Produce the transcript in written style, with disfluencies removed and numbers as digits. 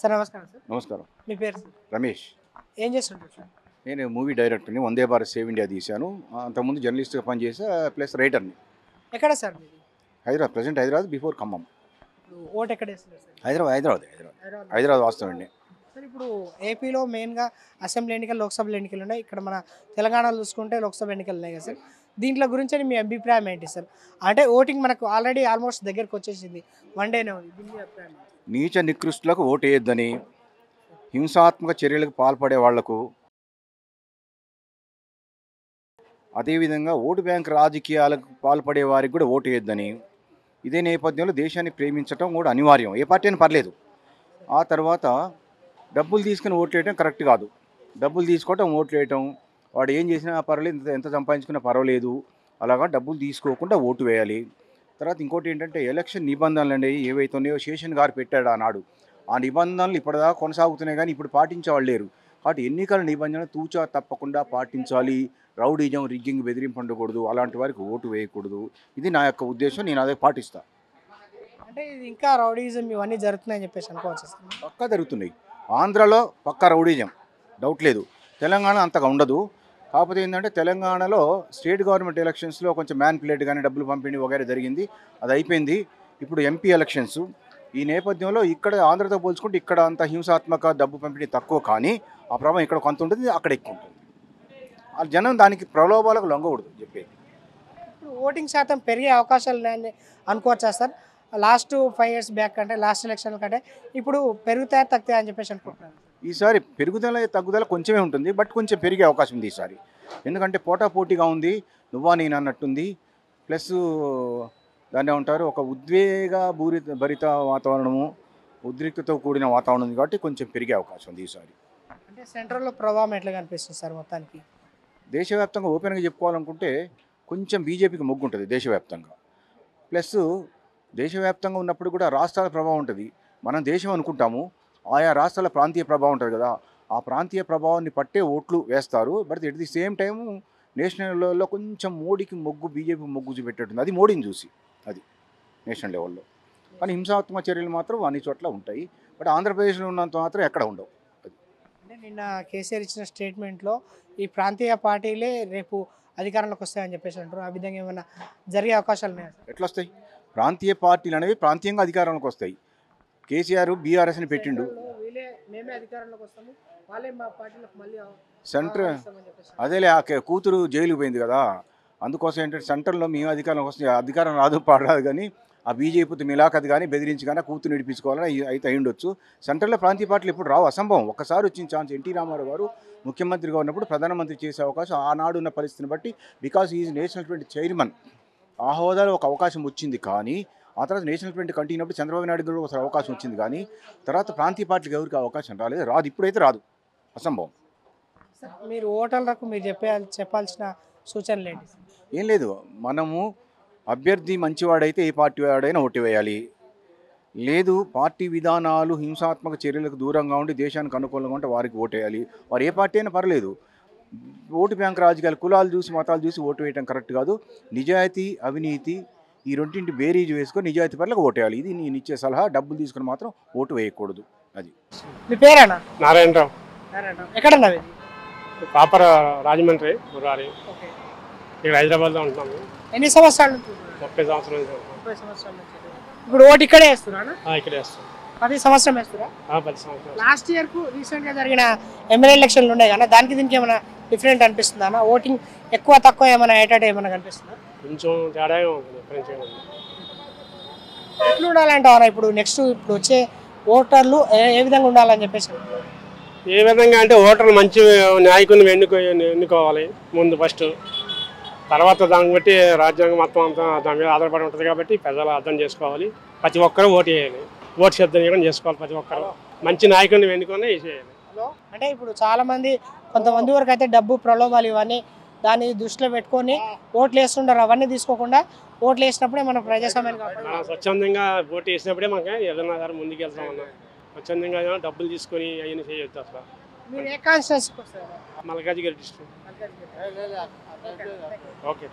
Sir నమస్కారం sir. నమస్కారం. మీ పేరు సార్? రమేష్. ఏం చేస్తుంటారు సార్? నేను మూవీ డైరెక్టర్ని. వందే భారత్ సేవ్ ఇండియా తీశాను. అంతకుముందు జర్నలిస్ట్గా పనిచేసా, ప్లస్ రైటర్ని. ఎక్కడ సార్ మీది? Hyderabad, present Hyderabad, before Khammam. ఇప్పుడు ఓటు ఎక్కడ వేస్తున్నారు సార్? హైదరాబాద్ వాస్తవండి. సార్ ఇప్పుడు ఏపీలో మెయిన్గా అసెంబ్లీ ఎన్నికలు, లోక్సభ ఎన్నికలు ఉన్నాయి. ఇక్కడ మన తెలంగాణలో చూసుకుంటే లోక్సభ ఎన్నికలు ఉన్నాయి కదా సార్. దీంట్లో గురించి మీ అభిప్రాయం ఏంటి సార్? అంటే ఓటింగ్ మనకు ఆల్రెడీ ఆల్మోస్ట్ దగ్గరకు వచ్చేసింది, వన్ డేనే ఉంది. దీని అభిప్రాయం ఏంటి? నీచ నికృష్టులకు ఓటు వేయొద్దని, హింసాత్మక చర్యలకు పాల్పడే వాళ్లకు, అదేవిధంగా ఓటు బ్యాంక్ రాజకీయాలకు పాల్పడే వారికి కూడా ఓటు వేయొద్దని, ఇదే నేపథ్యంలో దేశాన్ని ప్రేమించడం కూడా అనివార్యం. ఏ పార్టీ అయినా పర్లేదు. ఆ తర్వాత డబ్బులు తీసుకుని ఓట్లు వేయడం కరెక్ట్ కాదు. డబ్బులు తీసుకోవటం, ఓట్లు వేయటం, వాడు ఏం చేసినా పర్వాలేదు, ఎంత సంపాదించుకున్నా పర్వాలేదు, అలాగా డబ్బులు తీసుకోకుండా ఓటు వేయాలి. తర్వాత ఇంకోటి ఏంటంటే ఎలక్షన్ నిబంధనలు అనేవి ఏవైతే ఉన్నాయో శేషన్ గారు పెట్టాడు ఆనాడు. ఆ నిబంధనలు ఇప్పటిదాకా కొనసాగుతున్నాయి, కానీ ఇప్పుడు పాటించేవాళ్ళు లేరు. కాబట్టి ఎన్నికల నిబంధనలు తూచా తప్పకుండా పాటించాలి. రౌడీజం, రిగ్గింగ్, బెదిరింపు ఉండకూడదు, అలాంటి వారికి ఓటు వేయకూడదు. ఇది నా యొక్క ఉద్దేశం. నేను అదే పాటిస్తాను. అంటే ఇది ఇంకా రౌడీజం ఇవన్నీ జరుగుతున్నాయని చెప్పేసి అనుకోవచ్చు సార్? పక్కా జరుగుతున్నాయి. ఆంధ్రాలో పక్కా రౌడీజం, డౌట్ లేదు. తెలంగాణ అంతగా ఉండదు. కాకపోతే ఏంటంటే తెలంగాణలో స్టేట్ గవర్నమెంట్ ఎలక్షన్స్లో కొంచెం మ్యాన్ ప్లేట్ కానీ డబ్బులు పంపిణీ వగైరా జరిగింది, అది అయిపోయింది. ఇప్పుడు ఎంపీ ఎలక్షన్స్. ఈ నేపథ్యంలో ఇక్కడ ఆంధ్రతో పోల్చుకుంటే ఇక్కడ అంత హింసాత్మక డబ్బు పంపిణీ తక్కువ, కానీ ఆ ప్రభావం ఇక్కడ కొంత ఉంటుంది, అక్కడ ఎక్కువ ఉంటుంది. ఆ జనం దానికి ప్రలోభాలకు లొంగకూడదు చెప్పేది. ఇప్పుడు ఓటింగ్ శాతం పెరిగే అవకాశాలు ఉన్నాయని అనుకోవచ్చా సార్? లాస్ట్ 5 years బ్యాక్ అంటే లాస్ట్ ఎలక్షన్ కంటే ఇప్పుడు పెరుగుతాయా తగ్గుతాయా అని చెప్పేసి అనుకుంటున్నాను. ఈసారి పెరుగుదల తగ్గుదల కొంచెమే ఉంటుంది, బట్ కొంచెం పెరిగే అవకాశం ఉంది ఈసారి. ఎందుకంటే పోటాపోటీగా ఉంది, నువ్వా నేను అన్నట్టుంది. ప్లస్ దాన్ని ఏమంటారు, ఒక భరిత వాతావరణము, ఉద్రిక్తతో కూడిన వాతావరణం ఉంది, కాబట్టి కొంచెం పెరిగే అవకాశం ఉంది ఈసారి. అంటే సెంట్రల్లో ప్రభావం ఎట్లా కనిపిస్తుంది సార్ మొత్తానికి? దేశవ్యాప్తంగా ఓపెన్గా చెప్పుకోవాలనుకుంటే కొంచెం బీజేపీకి మొగ్గు ఉంటుంది దేశవ్యాప్తంగా. ప్లస్ దేశవ్యాప్తంగా ఉన్నప్పుడు కూడా రాష్ట్రాల ప్రభావం ఉంటుంది. మనం దేశం అనుకుంటాము, ఆయా రాష్ట్రాల ప్రాంతీయ ప్రభావం ఉంటుంది కదా, ఆ ప్రాంతీయ ప్రభావాన్ని పట్టే ఓట్లు వేస్తారు. But at the same time national లెవెల్లో కొంచెం మోడీకి మొగ్గు, బీజేపీ మొగ్గు చూపెట్టేటుంది. అది మోడీని చూసి, అది నేషనల్ లెవెల్లో. కానీ హింసాత్మక చర్యలు మాత్రం అన్ని చోట్ల ఉంటాయి. బట్ ఆంధ్రప్రదేశ్లో ఉన్నంత మాత్రం ఎక్కడ ఉండవు. అంటే నిన్న కేసీఆర్ ఇచ్చిన స్టేట్మెంట్లో ఈ ప్రాంతీయ పార్టీలే రేపు అధికారంలోకి వస్తాయని చెప్పేసి అంటారు. ఆ విధంగా ఏమైనా జరిగే అవకాశాలు ఉన్నాయా? ఎట్లా వస్తాయి? ప్రాంతీయ పార్టీలు అనేవి ప్రాంతీయంగా అధికారంలోకి వస్తాయి. కేసీఆర్ బీఆర్ఎస్ని పెట్టిండు. సెంటర్ అదేలే, ఆ కూతురు జైలుకు పోయింది కదా, అందుకోసం ఏంటంటే సెంటర్లో మేము అధికారంలోకి వస్తే అధికారం రాదు పాడరాదు, కానీ ఆ బీజేపీతో మిలాఖత్ కానీ బెదిరించి కానీ కూతురు నడిపించుకోవాలని అయితే అయి ఉండొచ్చు. సెంటర్లో ప్రాంతీయ పార్టీలు ఇప్పుడు రావు, అసంభవం. ఒక్కసారి వచ్చిన ఛాన్స్ ఎన్టీ రామారావు గారు ముఖ్యమంత్రిగా ఉన్నప్పుడు ప్రధానమంత్రి చేసే అవకాశం ఆనాడు ఉన్న పరిస్థితిని బట్టి, because is national front chairman, ఆ హోదాలో ఒక అవకాశం వచ్చింది. కానీ ఆ తర్వాత నేషనల్ ఫ్రంట్ కంటిన్యూ అయినప్పుడు చంద్రబాబు నాయుడు గారు ఒకసారి అవకాశం వచ్చింది, కానీ తర్వాత ప్రాంతీయ పార్టీలకు ఎవరికి అవకాశం రాలేదు, రాదు, ఇప్పుడైతే రాదు, అసంభవం. మీరు ఓటర్లకు మీరు చెప్పాల్సిన సూచనలు ఏంటి? ఏం లేదు, మనము అభ్యర్థి మంచివాడైతే ఏ పార్టీ వాడైనా ఓటు వేయాలి. లేదు, పార్టీ విధానాలు హింసాత్మక చర్యలకు దూరంగా ఉండి దేశానికి అనుకూలంగా ఉంటే వారికి ఓటు వేయాలి. వారు ఏ పార్టీ అయినా పర్లేదు. ఓటు బ్యాంక్ రాజకీయాలు, కులాలు చూసి మతాలు చూసి ఓటు వేయడం కరెక్ట్ కాదు. నిజాయితీ, అవినీతి ఈ రెండింటి బేరీజ్ వేసుకొని నిజాయితీ పరులకు ఓటు వేయాలి. ఇది నేను ఇచ్చే సలహా. డబ్బులు తీసుకుని మాత్రం ఓటు వేయకూడదు. అది. మీ పేరేనా? నారాయణరావు. ఎక్కడన్నా? పాపర రాజమండ్రి మురారి. ఇక్కడ హైదరాబాద్లో ఉంటున్నాము. ఎన్ని సంవత్సరాల నుంచి? 30 సంవత్సరాలు. 30 సంవత్సరాల నుంచి. ఇప్పుడు ఓటు ఇక్కడే వేస్తున్నారా? ఇక్కడే వేస్తాం. ప్రతి సంవత్సరం వేస్తారా? 10 సంవత్సరాలు. లాస్ట్ ఇయర్కు రీసెంట్గా జరిగిన ఎమ్మెల్యే ఎలక్షన్లు ఉన్నాయి కదా, దానికి దీనికి ఏమైనా డిఫరెంట్ అనిపిస్తుందా? ఓటింగ్ ఎక్కువ తక్కువ ఏమైనా ఏటాట ఏమైనా కనిపిస్తుందా? కొంచెం తేడాగా ఉంటుంది. ఎట్లా ఉండాలంటారా ఇప్పుడు నెక్స్ట్ ఇప్పుడు వచ్చే ఓటర్లు ఏ విధంగా ఉండాలని చెప్పేసి? ఏ విధంగా అంటే ఓటర్లు మంచి నాయకుని ఎన్నుకోవాలి ముందు ఫస్ట్. తర్వాత దాన్ని బట్టి రాజ్యాంగం మొత్తం అంతా దాని మీద ఆధారపడి ఉంటుంది, కాబట్టి ప్రజలు అర్థం చేసుకోవాలి. ప్రతి ఒక్కరూ ఓటు వేయాలి, ఓటు సిద్ధం చేసుకోవాలి. ప్రతి ఒక్కరు మంచి నాయకుడిని ఎన్నుకొని వేసేయాలి. అంటే ఇప్పుడు చాలా మంది కొంతమంది వరకు అయితే డబ్బు ప్రలోభాలు ఇవన్నీ దాన్ని దృష్టిలో పెట్టుకొని ఓట్లు వేస్తుంటారు. అవన్నీ తీసుకోకుండా ఓట్లు వేసినప్పుడే మన ప్రజాస్వామ్యం మనం స్వచ్ఛందంగా ఓటు వేసినప్పుడే మనకి ఏదైనా సరే ముందుకు వెళ్తామన్నా. స్వచ్ఛందంగా డబ్బులు తీసుకొని అవన్నీ చేయొద్దు అసలు. మీరు ఏ కాన్స్టిట్యూన్సీకి వస్తారు? మల్కాజ్గిరి డిస్ట్రిక్ట్. ఓకే.